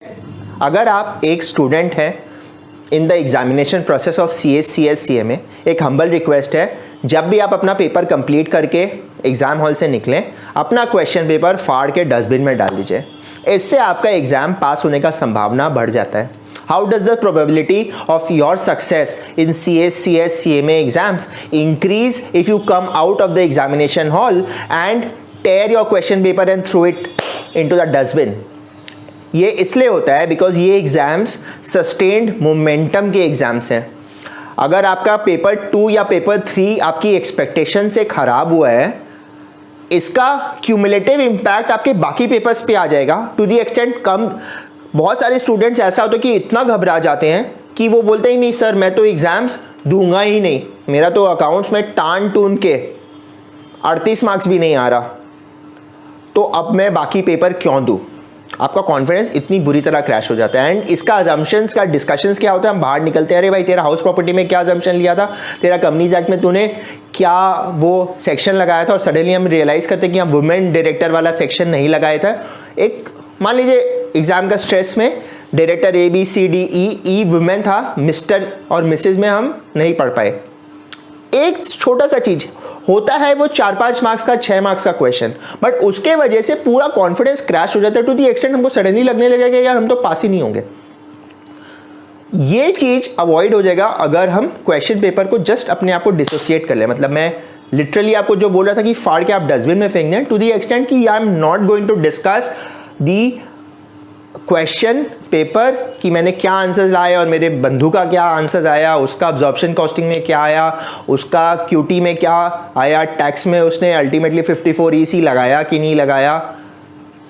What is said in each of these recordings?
अगर आप एक स्टूडेंट हैं in the examination process of CA एक हम्बल रिक्वेस्ट है, जब भी आप अपना पेपर कंप्लीट करके एग्ज़ाम हॉल से निकलें, अपना क्वेश्चन पेपर फाड़ के डस्टबिन में डाल दीजिए। इससे आपका एग्ज़ाम पास होने का संभावना बढ़ जाता है। How does the probability of your success in CMA exams increase if you come out of the examination hall and tear your question paper and throw it into the dustbin? ये इसलिए होता है बिकॉज ये exams sustained momentum के exams हैं। अगर आपका paper 2 या पेपर 3 आपकी एक्सपेक्टेशन से ख़राब हुआ है, इसका क्यूमुलेटिव इम्पैक्ट आपके बाकी पेपर्स पे आ जाएगा टू दी एक्सटेंट कम। बहुत सारे स्टूडेंट्स ऐसा होता है कि इतना घबरा जाते हैं कि वो बोलते ही नहीं सर मैं तो एग्ज़ाम्स दूंगा ही नहीं, मेरा तो अकाउंट्स में टान टून के 38 मार्क्स भी नहीं आ रहा, तो अब मैं बाकी पेपर क्यों दूँ। आपका कॉन्फिडेंस इतनी बुरी तरह क्रैश हो जाता है। एंड इसका अजम्पशंस का डिस्कशंस क्या होता है, हम बाहर निकलते हैं, अरे भाई तेरा हाउस प्रॉपर्टी में क्या अजम्पशन लिया था, तेरा कंपनीज एक्ट में तूने क्या वो सेक्शन लगाया था, और सडनली हम रियलाइज़ करते हैं कि हम वुमेन डायरेक्टर वाला सेक्शन नहीं लगाया था। एक मान लीजिए एग्ज़ाम का स्ट्रेस में डायरेक्टर ABCDE वुमेन था, मिस्टर और मिसेज में हम नहीं पढ़ पाए। एक छोटा सा चीज़ होता है, वो 4-5 मार्क्स का 6 मार्क्स का क्वेश्चन, बट उसके वजह से पूरा कॉन्फिडेंस क्रैश हो जाता है टू दी एक्सटेंट हमको सडनली लगने लगेगा यार हम तो पास ही नहीं होंगे। ये चीज़ अवॉइड हो जाएगा अगर हम क्वेश्चन पेपर को जस्ट अपने आप को डिसोसिएट कर ले। मतलब मैं लिटरली आपको जो बोल रहा था कि फाड़ के आप डस्टबिन में फेंक दें, टू दी एक्सटेंट कि I am not going to discuss the question paper कि मैंने क्या आंसर्स लाए और मेरे बंधु का क्या आंसर्स आया, उसका अब्जॉर्प्शन कॉस्टिंग में क्या आया, उसका QT में क्या आया, टैक्स में उसने अल्टीमेटली 54 EC लगाया कि नहीं लगाया।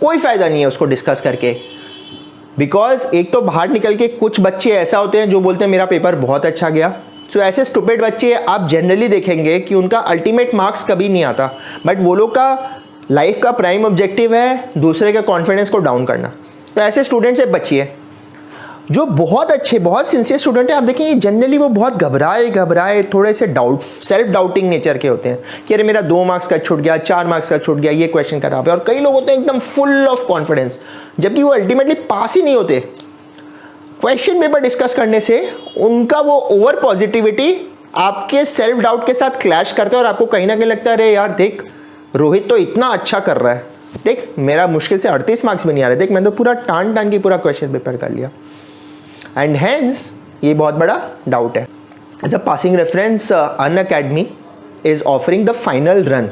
कोई फ़ायदा नहीं है उसको डिस्कस करके, बिकॉज एक तो बाहर निकल के कुछ बच्चे ऐसा होते हैं जो बोलते हैं मेरा पेपर बहुत अच्छा गया। तो ऐसे स्टूपिड बच्चे आप जनरली देखेंगे कि उनका अल्टीमेट मार्क्स कभी नहीं आता, बट वो लोग का लाइफ का प्राइम ऑब्जेक्टिव है दूसरे के कॉन्फिडेंस को डाउन करना। तो ऐसे स्टूडेंट से बचिए। जो बहुत अच्छे बहुत सिंसियर स्टूडेंट हैं, आप देखेंगे जनरली वो बहुत घबराए थोड़े से सेल्फ डाउटिंग नेचर के होते हैं कि अरे मेरा 2 मार्क्स का छूट गया, 4 मार्क्स का छूट गया, ये क्वेश्चन खराब है। और कई लोग होते हैं एकदम फुल ऑफ कॉन्फिडेंस, जबकि वो अल्टीमेटली पास ही नहीं होते। क्वेश्चन पेपर डिस्कस करने से उनका वो ओवर पॉजिटिविटी आपके सेल्फ डाउट के साथ क्लैश करता है और आपको कहीं ना कहीं लगता है अरे यार देख रोहित तो इतना अच्छा कर रहा है, देख मेरा मुश्किल से 38 मार्क्स भी नहीं आ रहे, देख मैंने तो पूरा टान के पूरा क्वेश्चन पेपर कर लिया। एंड हेंस ये बहुत बड़ा डाउट है। As a passing reference, Unacademy is offering the final run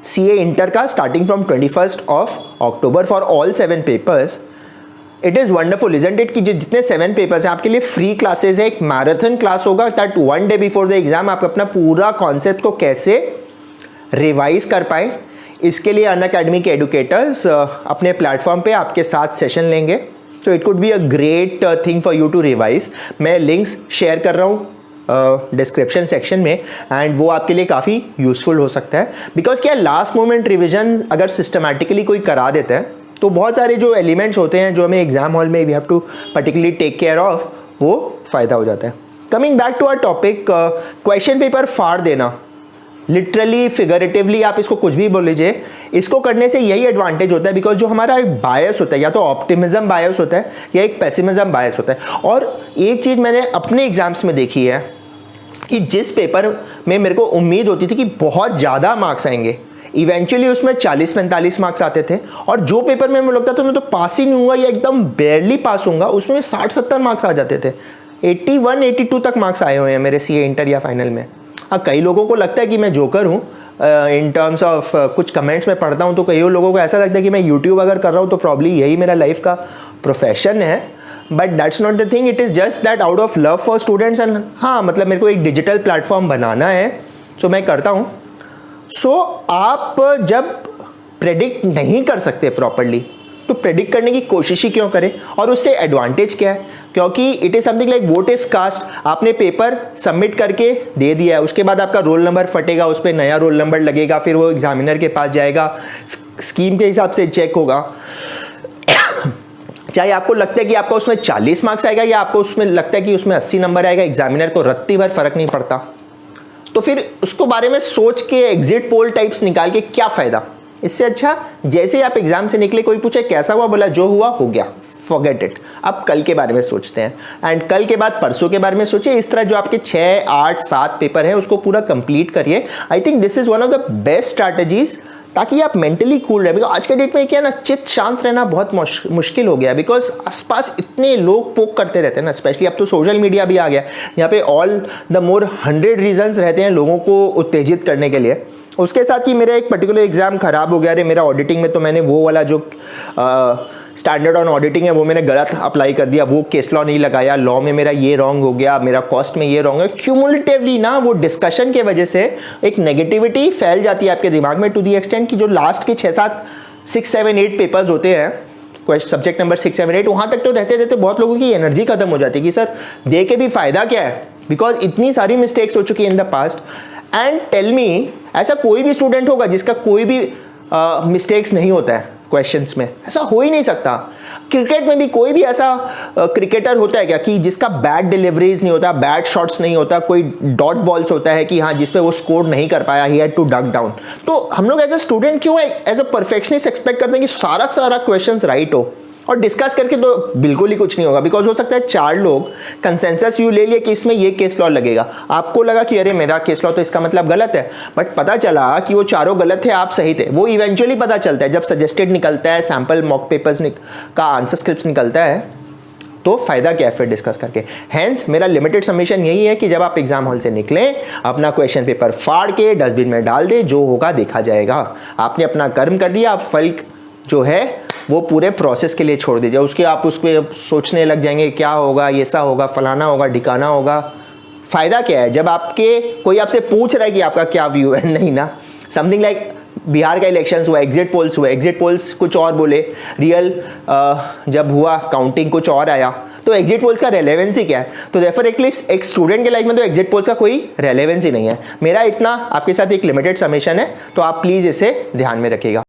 CA inter का starting from 21 October for all 7 papers. It is wonderful isn't it कि जितने 7 पेपर्स हैं आपके लिए फ्री क्लासेज है। एक मैराथन क्लास होगा that 1 day before the exam आप अपना पूरा कॉन्सेप्ट को कैसे रिवाइज कर पाए, इसके लिए अनअकैडमी के एडुकेटर्स अपने प्लेटफॉर्म पे आपके साथ सेशन लेंगे। So it could be a great thing for you to revise. मैं लिंक्स शेयर कर रहा हूँ डिस्क्रिप्शन सेक्शन में, एंड वो आपके लिए काफ़ी यूज़फुल हो सकता है। बिकॉज क्या लास्ट मोमेंट रिविजन अगर सिस्टमैटिकली कोई करा देता है तो बहुत सारे जो एलिमेंट्स होते हैं जो हमें एग्जाम हॉल में we have to particularly take care of, वो फ़ायदा हो जाता है। Coming back to our topic, question paper फाड़ देना, लिटरली फिगरेटिवली आप इसको कुछ भी बोल लीजिए, इसको करने से यही एडवांटेज होता है बिकॉज जो हमारा एक बायस होता है या तो ऑप्टिमिज्म बायस होता है या एक पेसिमिज्म बायस होता है। और एक चीज़ मैंने अपने एग्जाम्स में देखी है कि जिस पेपर में मेरे को उम्मीद होती थी कि बहुत ज़्यादा मार्क्स आएंगे, इवेंचुअली उसमें 40-45 मार्क्स आते थे, और जो पेपर में मुझे लगता था मैं तो पास ही नहीं हुआ या एकदम बेयरली पास होऊंगा, उसमें 60-70 मार्क्स आ जाते थे। 81-82 तक मार्क्स आए हुए हैं मेरे CA इंटर या फाइनल में। हाँ, कई लोगों को लगता है कि मैं जोकर हूँ इन टर्म्स ऑफ कुछ कमेंट्स में पढ़ता हूँ तो कई लोगों को ऐसा लगता है कि मैं यूट्यूब अगर कर रहा हूँ तो प्रॉब्ली यही मेरा लाइफ का प्रोफेशन है, but that's not the thing. It is just that out of love for students and हाँ मतलब मेरे को एक डिजिटल प्लेटफॉर्म बनाना है, सो मैं करता हूँ। सो आप जब प्रेडिक्ट नहीं कर सकते प्रॉपरली तो प्रेडिक्ट करने की कोशिश ही क्यों करें, और उससे एडवांटेज क्या है, क्योंकि it is something like vote is cast. आपने पेपर सबमिट करके दे दिया है, उसके बाद आपका रोल नंबर फटेगा, उस पर नया रोल नंबर लगेगा, फिर वो एग्जामिनर के पास जाएगा, स्कीम के हिसाब से चेक होगा। चाहे आपको लगता है कि आपका उसमें 40 मार्क्स आएगा या आपको उसमें लगता है कि उसमें 80 नंबर आएगा, एग्जामिनर को रत्ती भर फर्क नहीं पड़ता। तो फिर उसको बारे में सोच के एग्जिट पोल टाइप्स निकाल के क्या फ़ायदा। इससे अच्छा जैसे ही आप एग्जाम से निकले, कोई पूछे कैसा हुआ, बोला जो हुआ हो गया, फॉरगेट इट। अब कल के बारे में सोचते हैं, एंड कल के बाद परसों के बारे में सोचिए। इस तरह जो आपके 6, 8, 7 पेपर है उसको पूरा कंप्लीट करिए। I think this is one of the best strategies, ताकि आप मेंटली कूल रहे। बिकॉज आज के डेट में क्या ना, चित्त शांत रहना बहुत मुश्किल हो गया, बिकॉज आसपास इतने लोग पोक करते रहते हैं ना, स्पेशली अब तो सोशल मीडिया भी आ गया, यहाँ पे ऑल द मोर 100 रीजंस रहते हैं लोगों को उत्तेजित करने के लिए। उसके साथ ही मेरा एक पर्टिकुलर एग्जाम खराब हो गया। अरे मेरा ऑडिटिंग में तो मैंने वो वाला जो स्टैंडर्ड ऑन ऑडिटिंग है वो मैंने गलत अप्लाई कर दिया, वो केस लॉ नहीं लगाया, लॉ में मेरा ये रॉन्ग हो गया, मेरा कॉस्ट में ये रॉन्ग है। क्यूमुलेटिवली ना वो डिस्कशन के वजह से एक नेगेटिविटी फैल जाती है आपके दिमाग में, टू दी एक्सटेंट कि जो लास्ट के 6, 7, 6, 7, 8 पेपर्स होते हैं, सब्जेक्ट नंबर 6, 7, 8, वहाँ तक तो रहते रहते बहुत लोगों की एनर्जी खत्म हो जाती है कि सर दे के भी फायदा क्या है, बिकॉज इतनी सारी मिस्टेक्स हो चुकी है in the past. And tell me, ऐसा कोई भी स्टूडेंट होगा जिसका कोई भी मिस्टेक्स नहीं होता है क्वेश्चंस में? ऐसा हो ही नहीं सकता। क्रिकेट में भी कोई भी ऐसा क्रिकेटर होता है क्या कि जिसका बैड डिलीवरीज नहीं होता, बैड शॉट्स नहीं होता, कोई डॉट बॉल्स होता है कि हाँ जिसपे वो स्कोर नहीं कर पाया, he had to duck down. तो हम लोग एज ए स्टूडेंट क्यों एज अ परफेक्शनिस्ट एक्सपेक्ट करते हैं कि सारा क्वेश्चंस राइट हो, और डिस्कस करके तो बिल्कुल ही कुछ नहीं होगा। बिकॉज हो सकता है 4 लोग कंसेंसस यू ले लिए कि इसमें ये केस लॉ लगेगा, आपको लगा कि अरे मेरा केस लॉ तो इसका मतलब गलत है, बट पता चला कि वो चारों गलत थे, आप सही थे। वो इवेंचुअली पता चलता है जब सजेस्टेड निकलता है, सैम्पल मॉक पेपर्स का आंसर स्क्रिप्ट निकलता है, तो फायदा क्या है फिर डिस्कस करके। हैंस मेरा लिमिटेड सबमिशन यही है कि जब आप एग्जाम हॉल से निकलें, अपना क्वेश्चन पेपर फाड़ के डस्टबिन में डाल दे, जो होगा देखा जाएगा। आपने अपना कर्म कर दिया, आप फल जो है वो पूरे प्रोसेस के लिए छोड़ दीजिए। उसके आप उस पर सोचने लग जाएंगे क्या होगा, ऐसा होगा, फलाना होगा, ढिकाना होगा। फ़ायदा क्या है जब आपके कोई आपसे पूछ रहा है कि आपका क्या व्यू है? नहीं ना। समथिंग लाइक बिहार का इलेक्शंस हुआ, एग्जिट पोल्स हुए, एग्जिट पोल्स कुछ और बोले, रियल जब हुआ काउंटिंग कुछ और आया, तो एग्जिट पोल्स का रेलेवेंस ही क्या है? तो देयरफॉर एटलीस्ट एक स्टूडेंट के लाइफ में तो एग्जिट पोल्स का कोई रेलेवेंस ही नहीं है। मेरा इतना आपके साथ एक लिमिटेड सबमिशन है, तो आप प्लीज़ इसे ध्यान में रखिएगा।